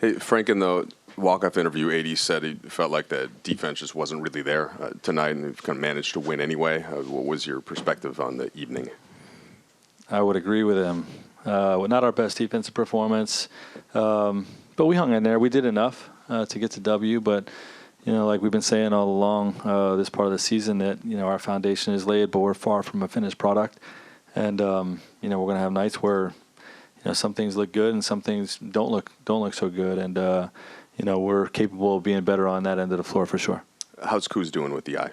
Hey, Frank, in the walk-off interview, AD said he felt like the defense just wasn't really there tonight, and kind of managed to win anyway. What was your perspective on the evening? I would agree with him. Not our best defensive performance, but we hung in there. We did enough to get to W, but like we've been saying all along this part of the season, that our foundation is laid, but we're far from a finished product, and we're going to have nights where some things look good and some things don't look so good, and we're capable of being better on that end of the floor for sure. How's Kuz doing with the eye?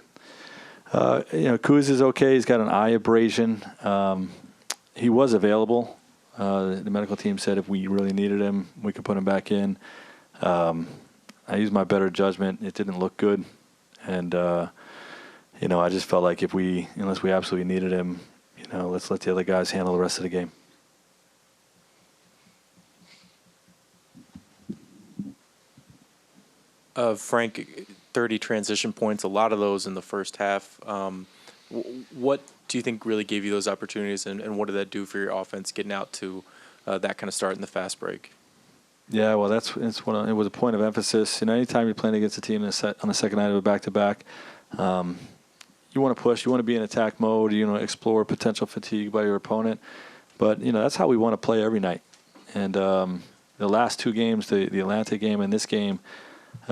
Kuz is okay. He's got an eye abrasion. He was available. The medical team said if we really needed him, we could put him back in. I used my better judgment. It didn't look good, and I just felt like unless we absolutely needed him, let's let the other guys handle the rest of the game. Frank, 30 transition points, a lot of those in the first half. What do you think really gave you those opportunities, and what did that do for your offense getting out to that kind of start in the fast break? Yeah, well, it was a point of emphasis. Anytime you're playing against a team on the second night of a back-to-back, you want to push, you want to be in attack mode, explore potential fatigue by your opponent. But, that's how we want to play every night. And the last two games, the Atlanta game and this game,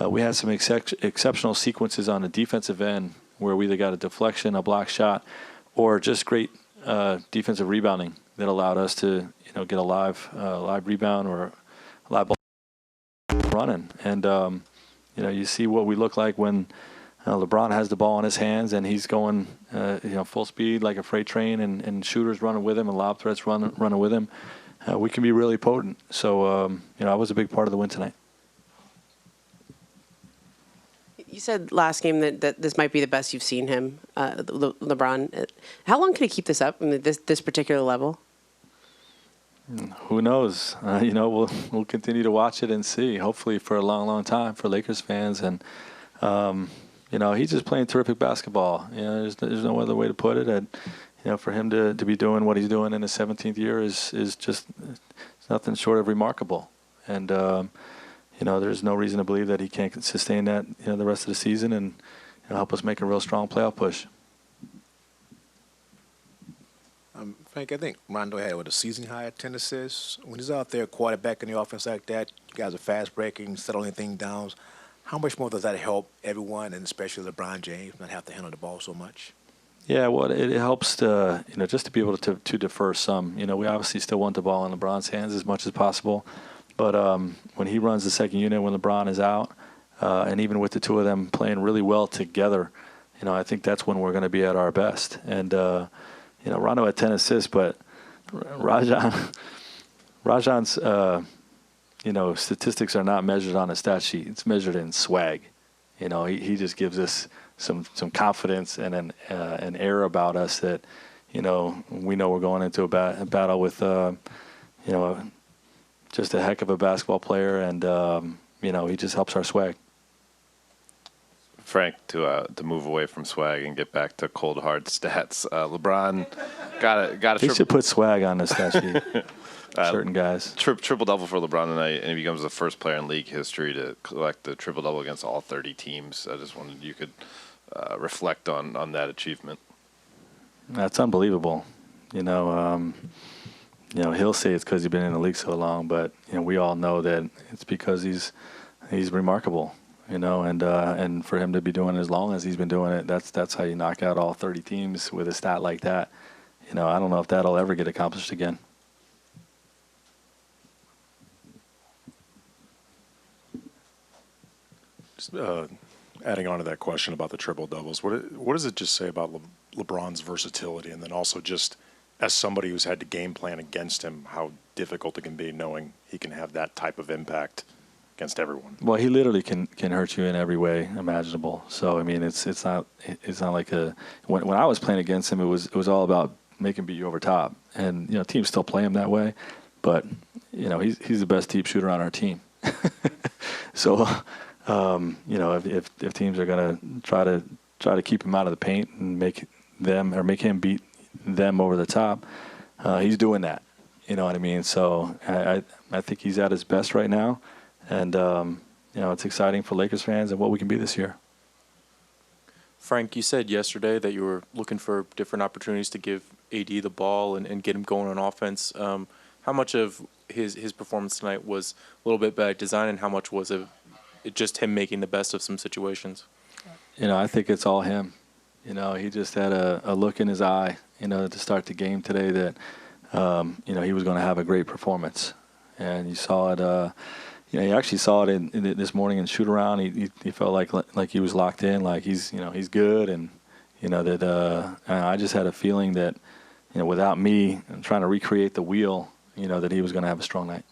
we had some exceptional sequences on the defensive end where we either got a deflection, a block shot, or just great defensive rebounding that allowed us to get a live rebound or a live ball running. And you see what we look like when LeBron has the ball in his hands and he's going full speed like a freight train, and shooters running with him and lob threats running with him. We can be really potent. So I was a big part of the win tonight. You said last game that this might be the best you've seen him, LeBron. How long can he keep this up? This particular level? Who knows? We'll continue to watch it and see. Hopefully for a long, long time for Lakers fans. And he's just playing terrific basketball. There's no other way to put it. And for him to be doing what he's doing in his 17th year is just nothing short of remarkable. And there's no reason to believe that he can't sustain that the rest of the season and help us make a real strong playoff push. Frank, I think Rondo had a season high at 10 assists. When he's out there quarterback in the offense like that, you guys are fast breaking, settling things down. How much more does that help everyone, and especially LeBron James, not have to handle the ball so much? Yeah, well, it helps to just to be able to defer some. We obviously still want the ball in LeBron's hands as much as possible. But when he runs the second unit, when LeBron is out, and even with the two of them playing really well together, I think that's when we're going to be at our best. And, Rondo had 10 assists, but Rajon's, statistics are not measured on a stat sheet. It's measured in swag. He just gives us some confidence and an air about us that, we know we're going into a battle with, just a heck of a basketball player, and he just helps our swag. Frank, to move away from swag and get back to cold hard stats, LeBron got a He should put swag on the stat sheet. Certain guys. Triple double for LeBron tonight, and he becomes the first player in league history to collect the triple double against all 30 teams. I just wanted you could reflect on that achievement. That's unbelievable. He'll say it's because he's been in the league so long, but we all know that it's because he's remarkable. And for him to be doing it as long as he's been doing it, that's how you knock out all 30 teams with a stat like that. I don't know if that'll ever get accomplished again. Just adding on to that question about the triple doubles, what does it just say about LeBron's versatility, and then also just as somebody who's had to game plan against him, how difficult it can be knowing he can have that type of impact against everyone? Well, he literally can hurt you in every way imaginable. So it's not like when I was playing against him, it was all about making beat you over top, and teams still play him that way, but he's the best deep shooter on our team. So if teams are gonna try to keep him out of the paint and make him beat them over the top, he's doing that. You know what I mean? So I think he's at his best right now. And it's exciting for Lakers fans and what we can be this year. Frank, you said yesterday that you were looking for different opportunities to give AD the ball and get him going on offense. How much of his performance tonight was a little bit by design, and how much was it just him making the best of some situations? I think it's all him. He just had a look in his eye, to start the game today that, he was going to have a great performance. And you saw it, you actually saw it in this morning in shoot around. He felt like he was locked in, like he's good. And, that I just had a feeling that, without me trying to recreate the wheel, that he was going to have a strong night.